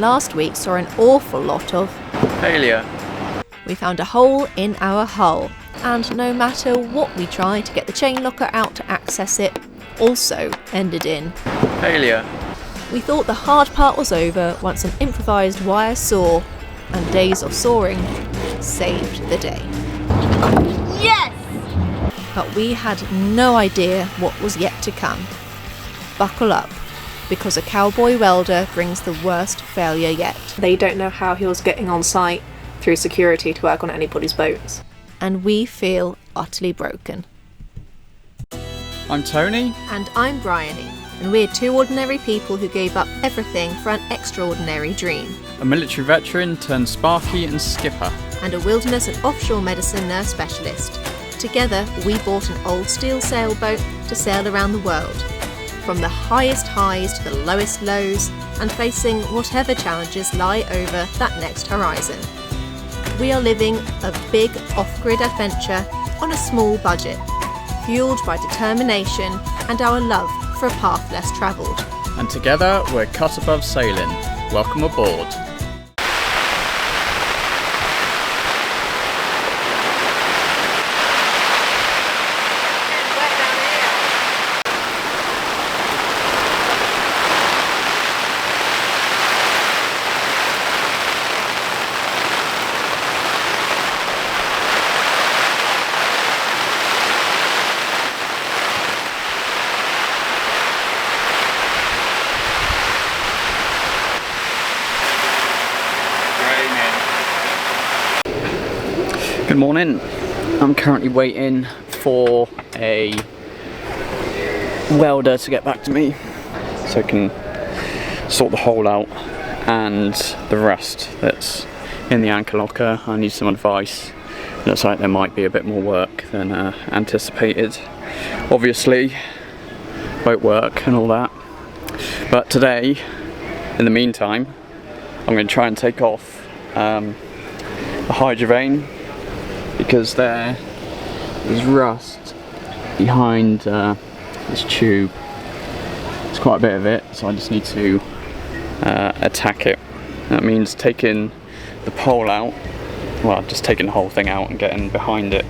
last week saw an awful lot of failure. We found a hole in our hull, and no matter what we tried to get the chain locker out to access it, also ended in failure. We thought the hard part was over once an improvised wire saw and days of sawing saved the day. Yes! But we had no idea what was yet to come. Buckle up, because a cowboy welder brings the worst failure yet. They don't know how he was getting on site through security to work on anybody's boats. And we feel utterly broken. I'm Tony. And I'm Bryony. And we're two ordinary people who gave up everything for an extraordinary dream. A military veteran turned sparky and skipper. And a wilderness and offshore medicine nurse specialist. Together, we bought an old steel sailboat to sail around the world. From the highest highs to the lowest lows, and facing whatever challenges lie over that next horizon. We are living a big off-grid adventure on a small budget, fueled by determination and our love for a path less travelled. And together we're cut above sailing. Welcome aboard. Good morning. I'm currently waiting for a welder to get back to me so I can sort the hole out and the rust that's in the anchor locker. I need some advice. Looks like there might be a bit more work than anticipated. Obviously, boat work and all that. But today, in the meantime, I'm going to try and take off a hydrovane, because there's rust behind this tube. There's quite a bit of it, so I just need to attack it. That means taking the pole out, well, just taking the whole thing out and getting behind it.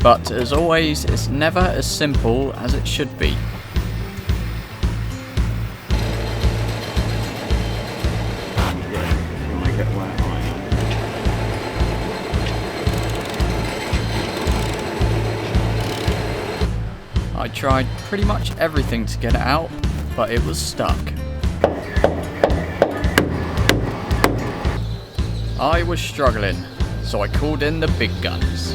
But as always, it's never as simple as it should be. I tried pretty much everything to get it out, but it was stuck. I was struggling, so I called in the big guns.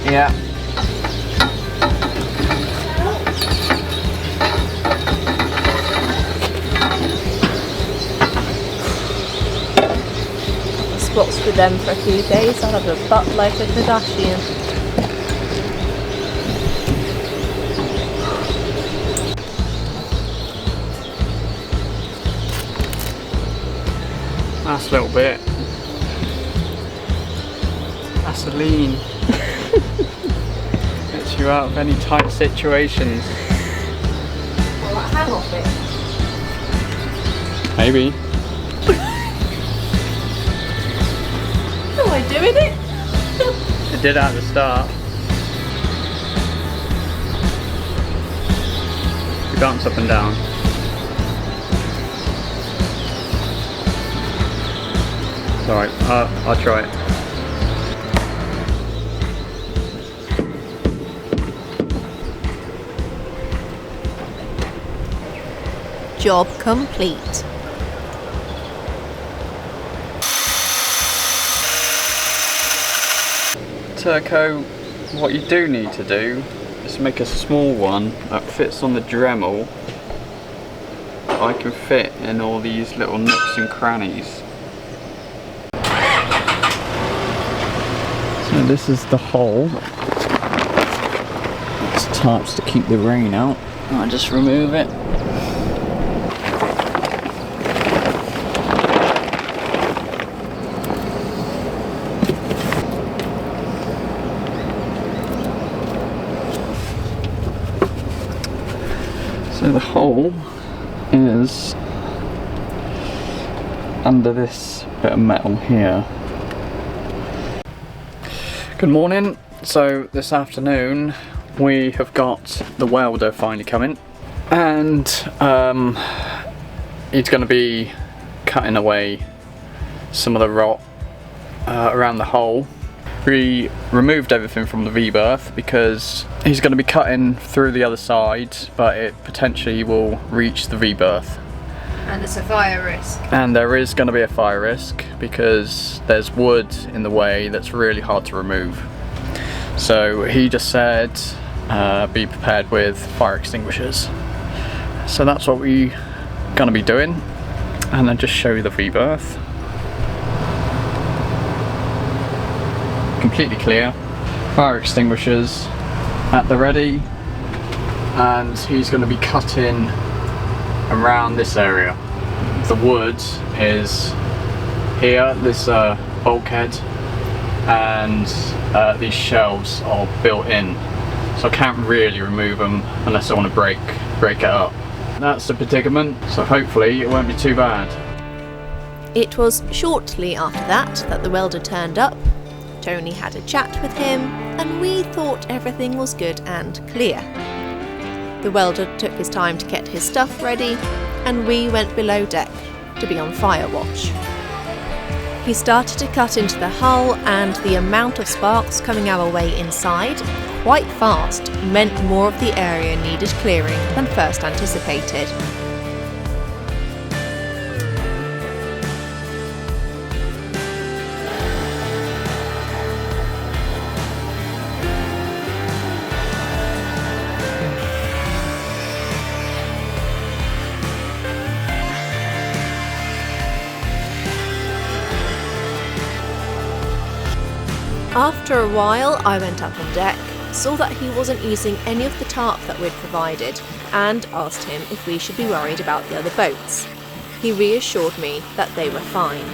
Yeah. Spots with them for a few days, I'll have a butt like a Kardashian. Last little bit. That's a lean. Gets you out of any tight situations. Well, that hang off it. Maybe. Am I doing it? It did at the start. Bounce up and down. It's alright, I'll try it. Job complete. Turco, what you do need to do is make a small one that fits on the Dremel. I can fit in all these little nooks and crannies. So this is the hole. It's tarps to keep the rain out. I'll just remove it. So the hole is under this bit of metal here. Good morning. So this afternoon we have got the welder finally coming, and he's going to be cutting away some of the rock around the hole. We removed everything from the V-berth because he's going to be cutting through the other side, but it potentially will reach the V-berth. And it's a fire risk. And there is going to be a fire risk because there's wood in the way that's really hard to remove. So he just said be prepared with fire extinguishers. So that's what we're going to be doing. And then just show you the V-berth. Completely clear, fire extinguishers at the ready, and he's going to be cutting around this area. The wood is here, this bulkhead, and these shelves are built in, so I can't really remove them unless I want to break it up. That's the predicament, so hopefully it won't be too bad. It was shortly after that the welder turned up. Tony had a chat with him, and we thought everything was good and clear. The welder took his time to get his stuff ready, and we went below deck to be on fire watch. He started to cut into the hull, and the amount of sparks coming our way inside, quite fast, meant more of the area needed clearing than first anticipated. After a while, I went up on deck, saw that he wasn't using any of the tarp that we'd provided, and asked him if we should be worried about the other boats. He reassured me that they were fine.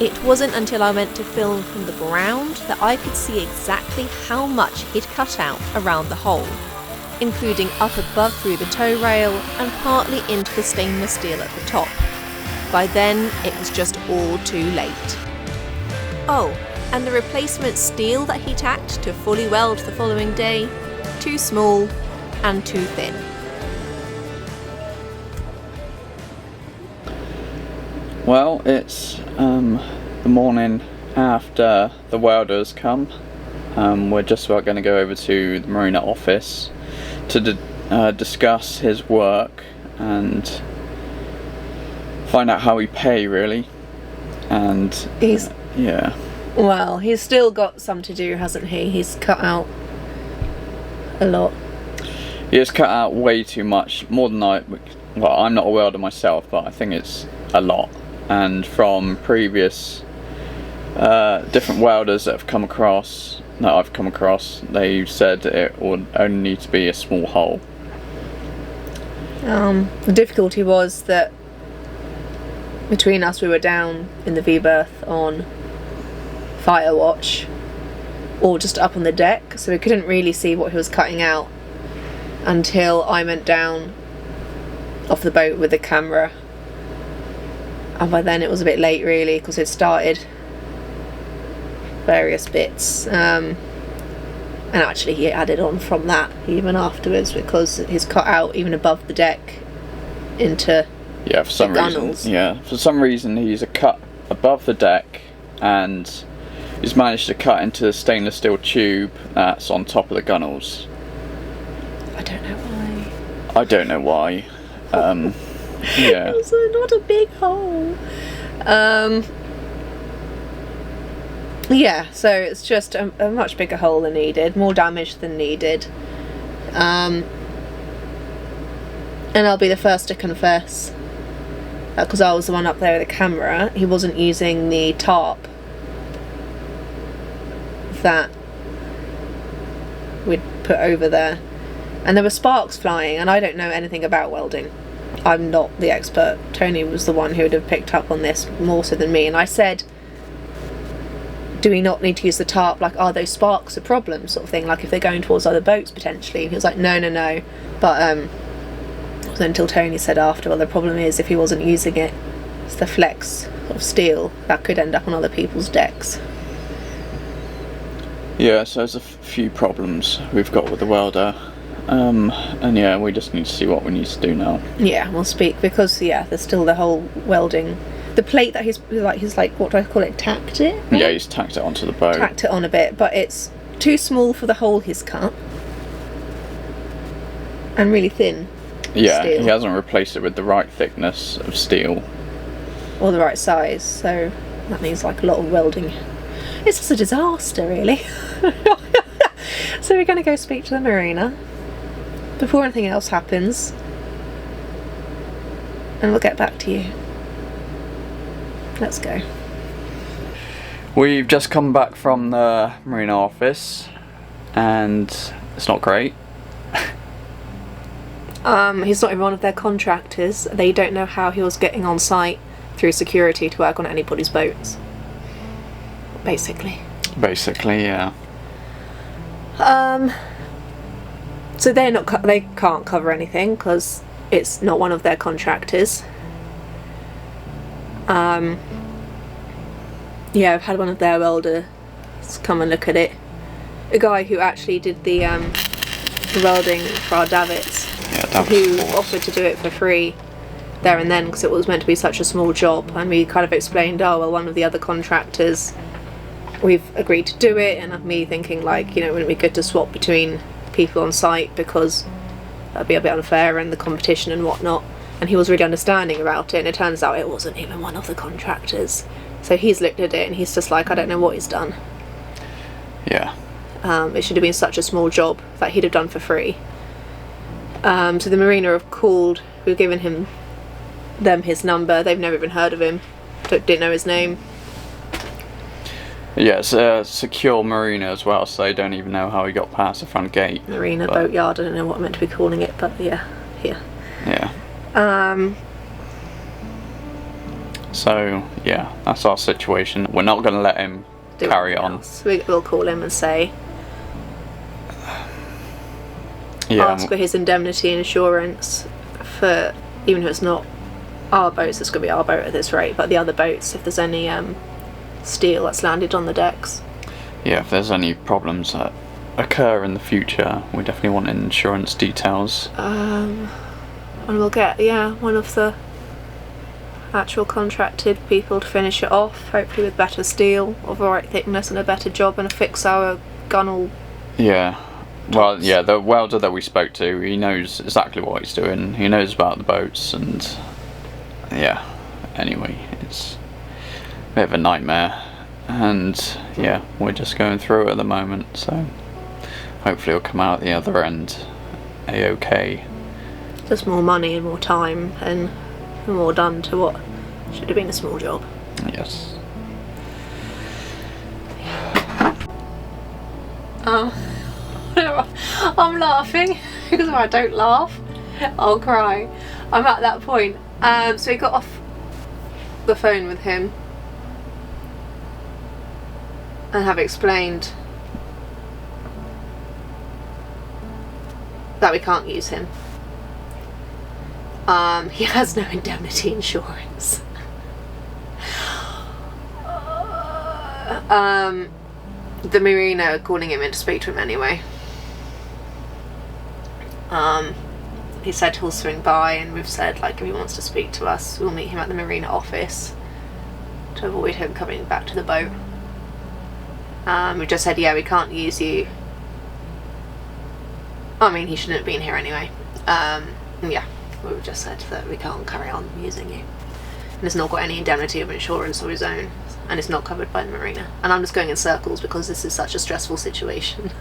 It wasn't until I went to film from the ground that I could see exactly how much he'd cut out around the hole, including up above through the tow rail and partly into the stainless steel at the top. By then, it was just all too late. Oh, and the replacement steel that he tacked to fully weld the following day, too small and too thin. Well, it's the morning after the welder's come. We're just about going to go over to the marina office to discuss his work and find out how we pay, really. And Well, he's still got some to do, hasn't he? He's cut out a lot. He has cut out way too much, more than I'm not a welder myself, but I think it's a lot. And from previous different welders that I've come across, they said it would only need to be a small hole. The difficulty was that between us, we were down in the V-berth on fire watch, or just up on the deck, so we couldn't really see what he was cutting out until I went down off the boat with the camera, and by then it was a bit late, really, because it started various bits, and actually he added on from that even afterwards, because he's cut out even above the deck into for some reason he's a cut above the deck, and he's managed to cut into the stainless steel tube that's on top of the gunnels. I don't know why. Yeah. It's not a big hole. Yeah, so it's just a much bigger hole than needed, more damage than needed. And I'll be the first to confess, because I was the one up there with the camera, he wasn't using the tarp that we'd put over there, and there were sparks flying, and I don't know anything about welding. I'm not the expert. Tony was the one who would have picked up on this more so than me, and I said do we not need to use the tarp? Like, are those sparks a problem, sort of thing? Like, if they're going towards other boats potentially. And he was like, no. But it wasn't until Tony said after, well, the problem is if he wasn't using it, it's the flex of steel that could end up on other people's decks. Yeah, so there's a few problems we've got with the welder. And yeah, we just need to see what we need to do now. Yeah, we'll speak, because there's still the whole welding. The plate that he's like, what do I call it, tacked it? Yeah, he's tacked it onto the boat. Tacked it on a bit, but it's too small for the hole he's cut. And really thin. Yeah, steel. He hasn't replaced it with the right thickness of steel. Or the right size, so that means like a lot of welding. It's just a disaster, really. So we're going to go speak to the marina before anything else happens, and we'll get back to you. Let's go. We've just come back from the marina office, and it's not great. He's not even one of their contractors. They don't know how he was getting on site through security to work on anybody's boats. Basically, yeah. So they can't cover anything because it's not one of their contractors. I've had one of their welders come and look at it. A guy who actually did the welding for our davits, who offered to do it for free there and then because it was meant to be such a small job, and we kind of explained, one of the other contractors, we've agreed to do it, and me thinking like, wouldn't it be good to swap between people on site because that'd be a bit unfair and the competition and whatnot. And he was really understanding about it, and it turns out it wasn't even one of the contractors. So he's looked at it and he's just like, I don't know what he's done. Yeah. It should have been such a small job that he'd have done for free. So the marina have called, we've given them his number. They've never even heard of him, didn't know his name. Yeah, it's a secure marina as well, so they don't even know how he got past the front gate. Marina, boatyard, I don't know what I'm meant to be calling it, but yeah, here. Yeah. So, yeah, that's our situation. We're not going to let him carry on. We'll call him and say, ask for his indemnity insurance for, even if it's not our boats, it's going to be our boat at this rate, but the other boats, if there's any steel that's landed on the decks. Yeah, if there's any problems that occur in the future, we definitely want insurance details. And we'll get, one of the actual contracted people to finish it off, hopefully with better steel of the right thickness and a better job, and fix our gunnel. Yeah. Well, yeah, the welder that we spoke to, he knows exactly what he's doing. He knows about the boats, and yeah, anyway, it's a bit of a nightmare, and yeah, we're just going through it at the moment, so hopefully it'll come out the other end a-okay. Just more money and more time and more done to what should have been a small job. Yes. I'm laughing because if I don't laugh, I'll cry. I'm at that point. So we got off the phone with him and have explained that we can't use him. He has no indemnity insurance. The marina are calling him in to speak to him anyway. He said he'll swing by, and we've said like if he wants to speak to us, we'll meet him at the marina office to avoid him coming back to the boat. We just said, we can't use you. I mean, he shouldn't have been here anyway. We've just said that we can't carry on using you. And it's not got any indemnity of insurance of his own, and it's not covered by the marina. And I'm just going in circles because this is such a stressful situation.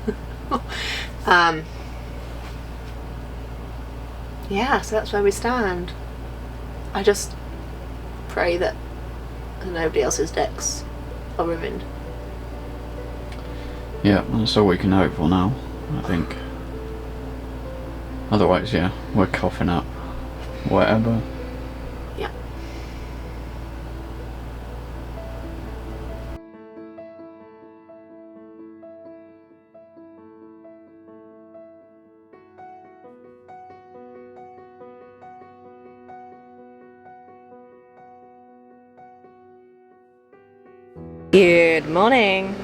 So that's where we stand. I just pray that nobody else's decks are ruined. Yeah, that's all we can hope for now, I think. Otherwise, we're coughing up whatever. Good morning.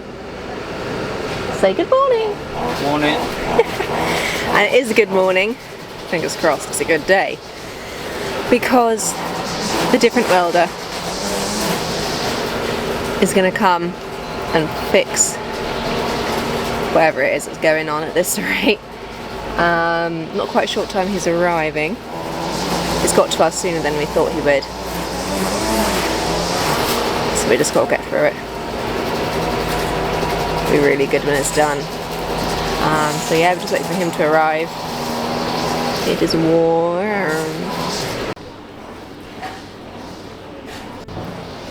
Say good morning. Morning. And it is a good morning. Fingers crossed it's a good day. Because the different welder is going to come and fix whatever it is that's going on at this rate. Not quite sure what time he's arriving. He's got to us sooner than we thought he would. So we just got to get through it. It'll be really good when it's done. So yeah, we're just waiting for him to arrive. It is warm.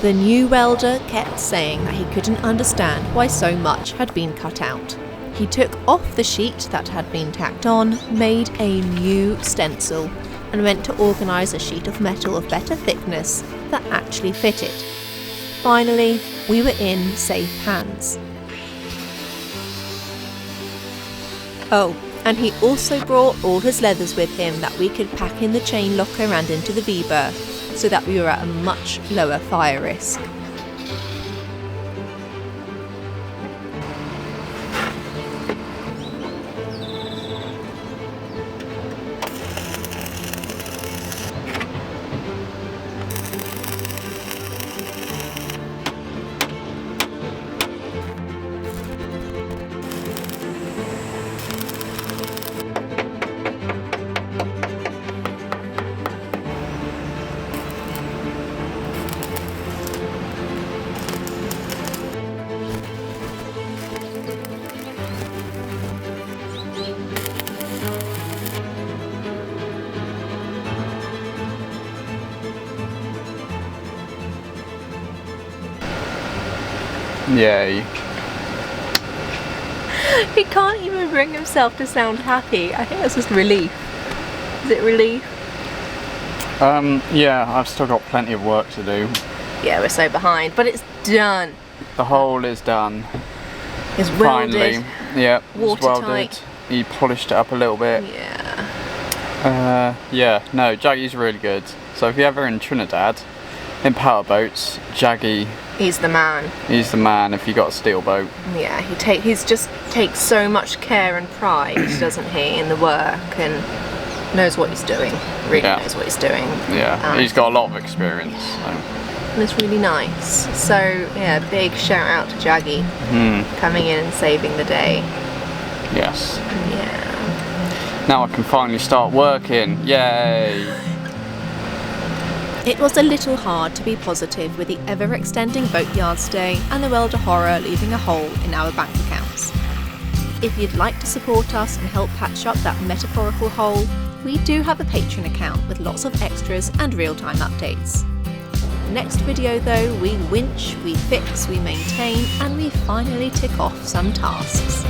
The new welder kept saying that he couldn't understand why so much had been cut out. He took off the sheet that had been tacked on, made a new stencil, and went to organise a sheet of metal of better thickness that actually fitted. Finally, we were in safe hands. Oh, and he also brought all his leathers with him that we could pack in the chain locker and into the V-berth, so that we were at a much lower fire risk. Yay. He can't even bring himself to sound happy. I think that's just relief. Is it relief? Yeah, I've still got plenty of work to do. Yeah, we're so behind, but it's done. The hole is done. It's welded. Finally. Yeah, it's welded. Watertight. He polished it up a little bit. Yeah. Yeah, no, Jaggy's really good. So if you're ever in Trinidad, in powerboats, Jaggy, He's the man. he's the man if you got a steel boat. Yeah, he's just takes so much care and pride, doesn't he, in the work, and knows what he's doing. Really Yeah. knows what he's doing. Yeah, he's got a lot of experience. So. And it's really nice. So yeah, big shout out to Jaggy coming in and saving the day. Yes. Yeah. Now I can finally start working. Yay! It was a little hard to be positive with the ever-extending boatyard stay and the welder horror leaving a hole in our bank accounts. If you'd like to support us and help patch up that metaphorical hole, we do have a Patreon account with lots of extras and real-time updates. Next video though, we winch, we fix, we maintain, and we finally tick off some tasks.